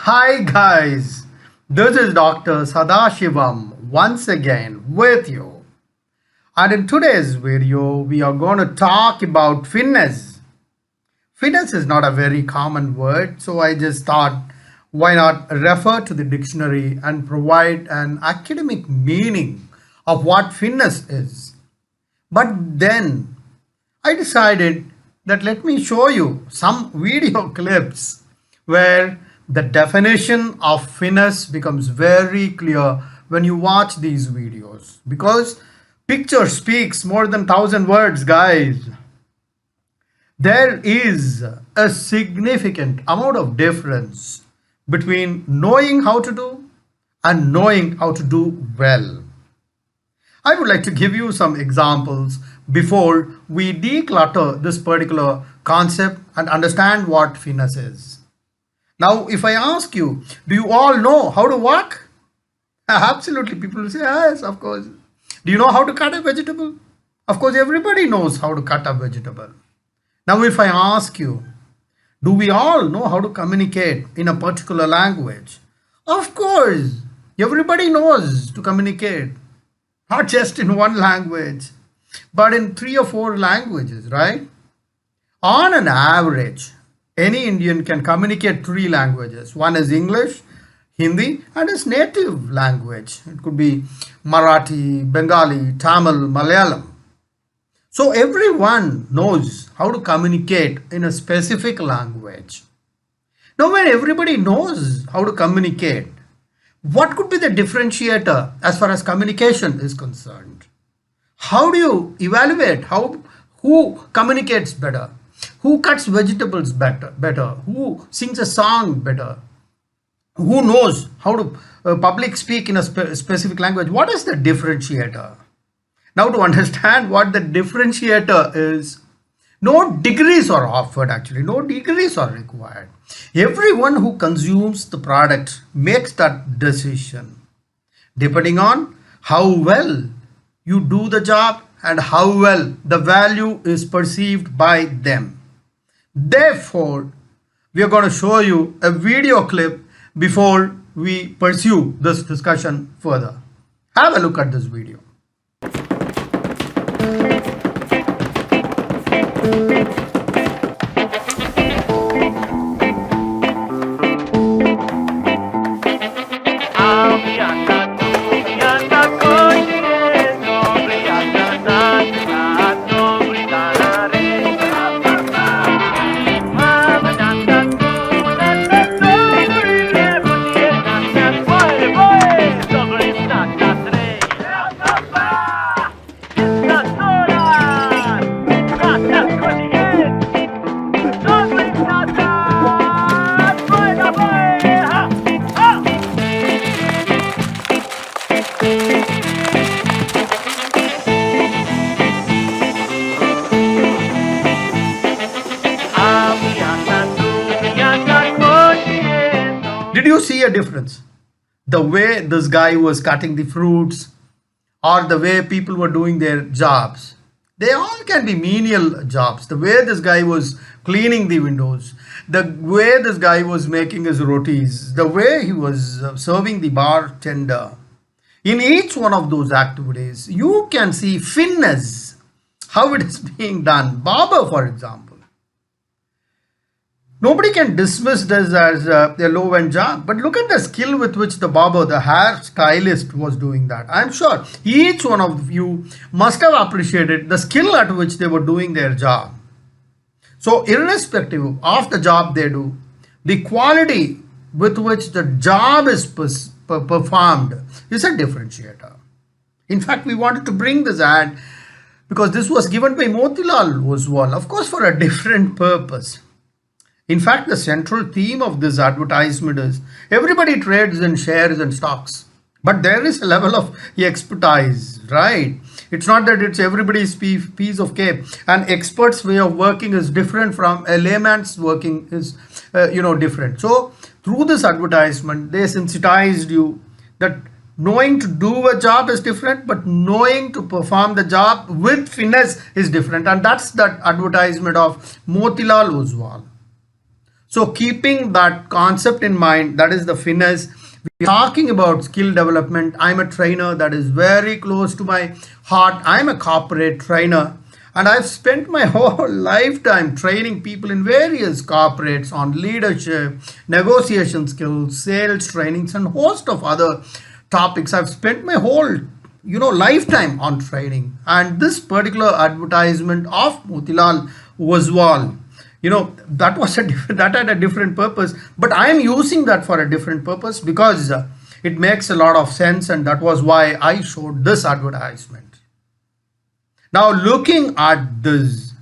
Hi guys, this is Dr. Sadasivam once again with you. And in today's video, we are going to talk about finesse. Finesse is not a very common word, so I just thought why not refer to the dictionary and provide an academic meaning of what finesse is. But then I decided that let me show you some video clips where the definition of finesse becomes very clear when you watch these videos, because picture speaks more than 1,000 words, guys. There is a significant amount of difference between knowing how to do and knowing how to do well. I would like to give you some examples before we declutter this particular concept and understand what finesse is. Now, if I ask you, do you all know how to walk? Absolutely. People will say, yes, of course. Do you know how to cut a vegetable? Of course, everybody knows how to cut a vegetable. Now, if I ask you, do we all know how to communicate in a particular language? Of course, everybody knows to communicate. Not just in one language, but in 3 or 4 languages, right? On an average, any Indian can communicate 3 languages. One is English, Hindi, and his native language. It could be Marathi, Bengali, Tamil, Malayalam. So everyone knows how to communicate in a specific language. Now, when everybody knows how to communicate, what could be the differentiator as far as communication is concerned? How do you evaluate who communicates better? Who cuts vegetables better? Who sings a song better? Who knows how to public speak in a specific language? What is the differentiator? Now, to understand what the differentiator is, no degrees are offered actually. No degrees are required. Everyone who consumes the product makes that decision depending on how well you do the job and how well the value is perceived by them. Therefore, we are going to show you a video clip before we pursue this discussion further. Have a look at this video. Did you see a difference? The way this guy was cutting the fruits or the way people were doing their jobs. They all can be menial jobs. The way this guy was cleaning the windows, the way this guy was making his rotis, the way he was serving the bartender. In each one of those activities, you can see finesse, how it is being done. Barber, for example. Nobody can dismiss this as a low-end job, but look at the skill with which the barber, the hair stylist, was doing that. I'm sure each one of you must have appreciated the skill at which they were doing their job. So irrespective of the job they do, the quality with which the job is performed is a differentiator. In fact, we wanted to bring this ad because this was given by Motilal Oswal, of course, for a different purpose. In fact, the central theme of this advertisement is everybody trades in shares and stocks, but there is a level of expertise, right? It's not that it's everybody's piece of cake. An expert's way of working is different from a layman's working is, different. So through this advertisement, they sensitized you that knowing to do a job is different, but knowing to perform the job with finesse is different. And that's that advertisement of Motilal Oswal. So keeping that concept in mind, that is the finesse. We're talking about skill development. I'm a trainer that is very close to my heart. I'm a corporate trainer, and I've spent my whole lifetime training people in various corporates on leadership, negotiation skills, sales trainings, and host of other topics. I've spent my whole lifetime on training. And this particular advertisement of Motilal Oswal, that was that had a different purpose, but I am using that for a different purpose because it makes a lot of sense, and that was why I showed this advertisement. Now, looking at this,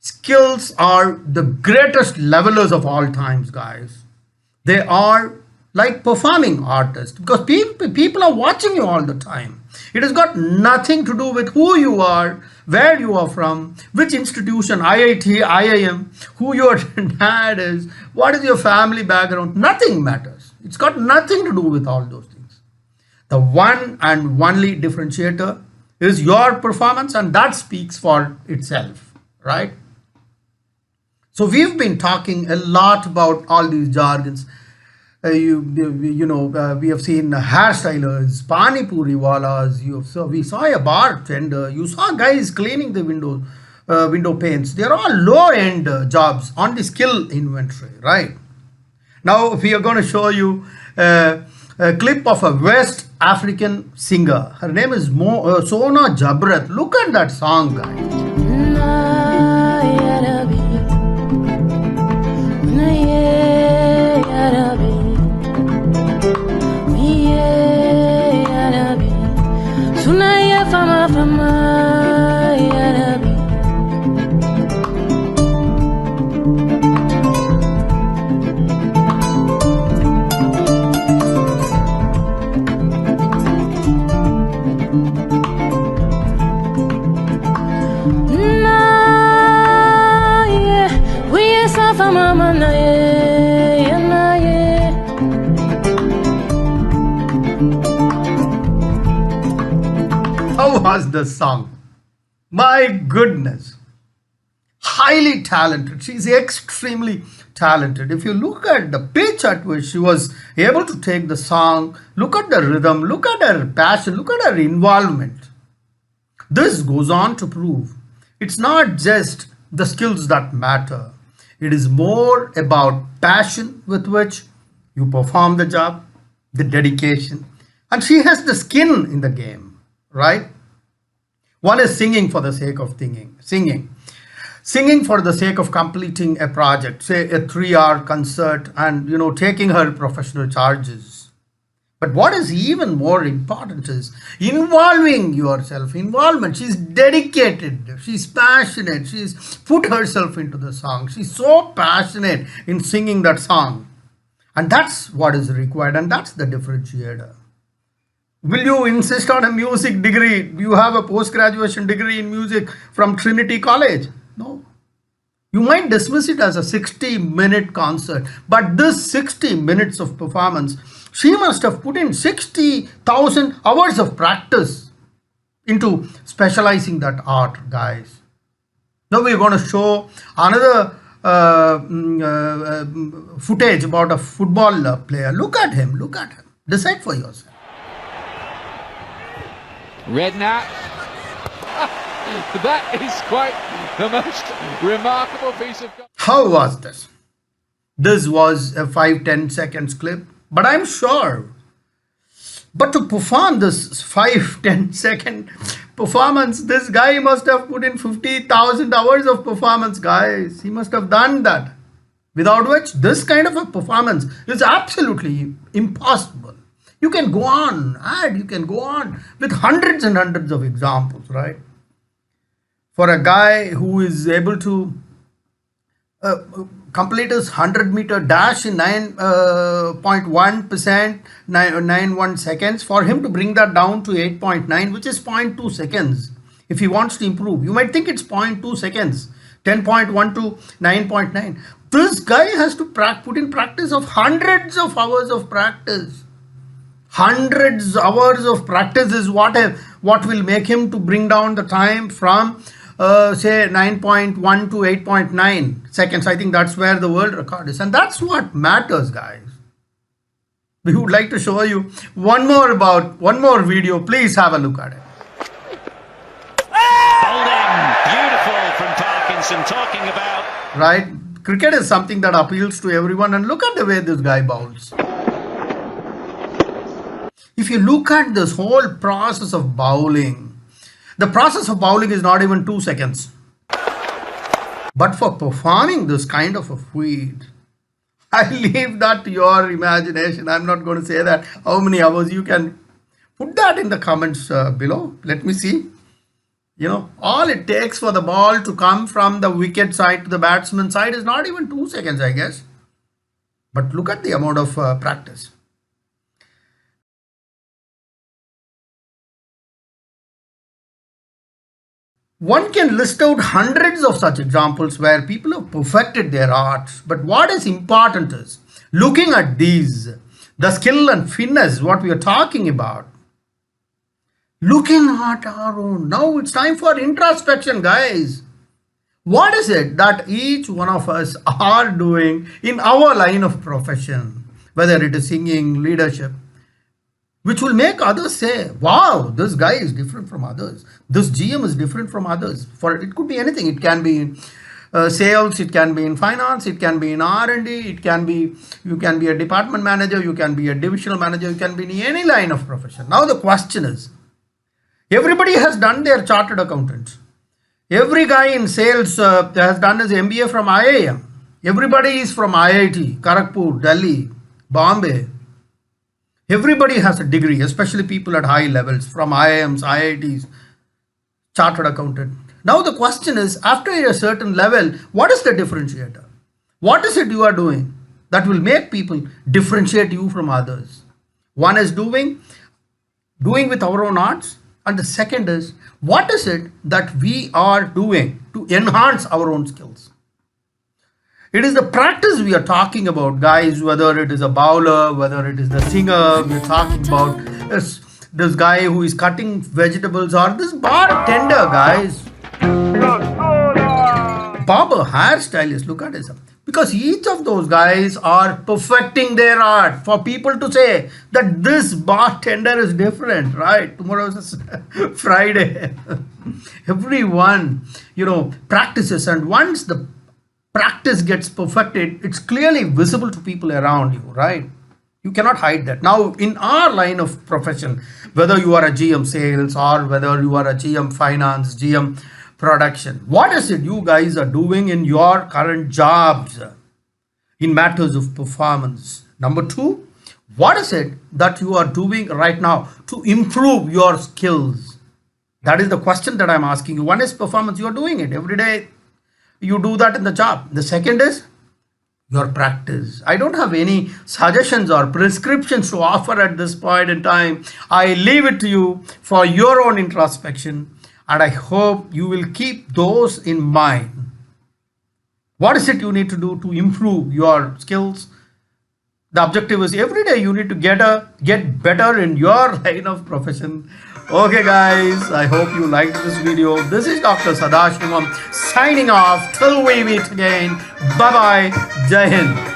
skills are the greatest levelers of all times, guys. They are like performing artists because people are watching you all the time. It has got nothing to do with who you are, where you are from, which institution, IIT, IIM, who your dad is, what is your family background. Nothing matters. It's got nothing to do with all those things. The one and only differentiator is your performance, and that speaks for itself, right? So we've been talking a lot about all these jargons. We have seen hairstylers, pani puri walas. We saw a bartender. You saw guys cleaning the window panes. They're all low-end jobs on the skill inventory, right? Now we are going to show you a clip of a West African singer. Her name is Sona Jabrat. Look at that song, guys. How was the song? My goodness. Highly talented. She's extremely talented. If you look at the pitch at which she was able to take the song, look at the rhythm, look at her passion, look at her involvement. This goes on to prove it's not just the skills that matter. It is more about passion with which you perform the job, the dedication. And she has the skin in the game, right? One is singing for the sake of singing for the sake of completing a project, say a 3-hour concert, and taking her professional charges. But what is even more important is involving yourself. Involvement. She's dedicated. She's passionate. She's put herself into the song. She's so passionate in singing that song. And that's what is required, and that's the differentiator. Will you insist on a music degree? Do you have a post-graduation degree in music from Trinity College? No. You might dismiss it as a 60-minute concert, but this 60 minutes of performance, she must have put in 60,000 hours of practice into specializing that art, guys. Now we're going to show another footage about a football player. Look at him. Decide for yourself. Redknapp. That is quite the most remarkable piece of... How was this? This was a 5-10 seconds clip, but I'm sure. But to perform this 5-10 second performance, this guy must have put in 50,000 hours of performance, guys. He must have done that. Without which, this kind of a performance is absolutely impossible. You can go on, you can go on with hundreds and hundreds of examples, right? For a guy who is able to complete his 100-meter dash in 9.1 seconds, for him to bring that down to 8.9, which is 0.2 seconds. If he wants to improve, you might think it's 0.2 seconds, 10.1 to 9.9. This guy has to put in practice of hundreds of hours of practice. Hundreds hours of practice is what will make him to bring down the time from say 9.1 to 8.9 seconds. I think that's where the world record is. And that's what matters, guys. We would like to show you one more video. Please have a look at it. Bowling, beautiful from Parkinson, talking about... Right? Cricket is something that appeals to everyone, and look at the way this guy bowls. If you look at this whole process of bowling, the process of bowling is not even 2 seconds. But for performing this kind of a feat, I leave that to your imagination. I'm not going to say that how many hours. You can put that in the comments below. Let me see. You know, all it takes for the ball to come from the wicket side to the batsman side is not even 2 seconds, I guess. But look at the amount of practice. One can list out hundreds of such examples where people have perfected their arts. But what is important is looking at these, the skill and finesse, what we are talking about. Looking at our own. Now it's time for introspection, guys. What is it that each one of us are doing in our line of profession, whether it is singing, leadership, which will make others say, wow, this guy is different from others. This GM is different from others. For it could be anything. It can be in sales, it can be in finance, it can be in R&D, it can be, you can be a department manager, you can be a divisional manager, you can be in any line of profession. Now the question is, everybody has done their chartered accountants. Every guy in sales has done his MBA from IIM. Everybody is from IIT, Kharagpur, Delhi, Bombay. Everybody has a degree, especially people at high levels from IIMs, IITs, chartered accountant. Now the question is, after a certain level, what is the differentiator? What is it you are doing that will make people differentiate you from others? One is doing with our own arts. And the second is, what is it that we are doing to enhance our own skills? It is the practice we are talking about, guys, whether it is a bowler, whether it is the singer, we're talking about this guy who is cutting vegetables, or this bartender, guys. Barber, hairstylist, look at this. Because each of those guys are perfecting their art for people to say that this bartender is different, right? Tomorrow is Friday. Everyone, practices, and once the practice gets perfected, it's clearly visible to people around you, right? You cannot hide that. Now, in our line of profession, whether you are a GM sales or whether you are a GM finance, GM production, what is it you guys are doing in your current jobs in matters of performance? Number two, what is it that you are doing right now to improve your skills? That is the question that I'm asking you. One is performance. You are doing it every day. You do that in the job. The second is your practice. I don't have any suggestions or prescriptions to offer at this point in time. I leave it to you for your own introspection, and I hope you will keep those in mind. What is it you need to do to improve your skills? The objective is every day you need to get better in your line of profession. Okay guys, I hope you liked this video. This is Dr. Sadasivam signing off till we meet again. Bye bye. Jai Hind.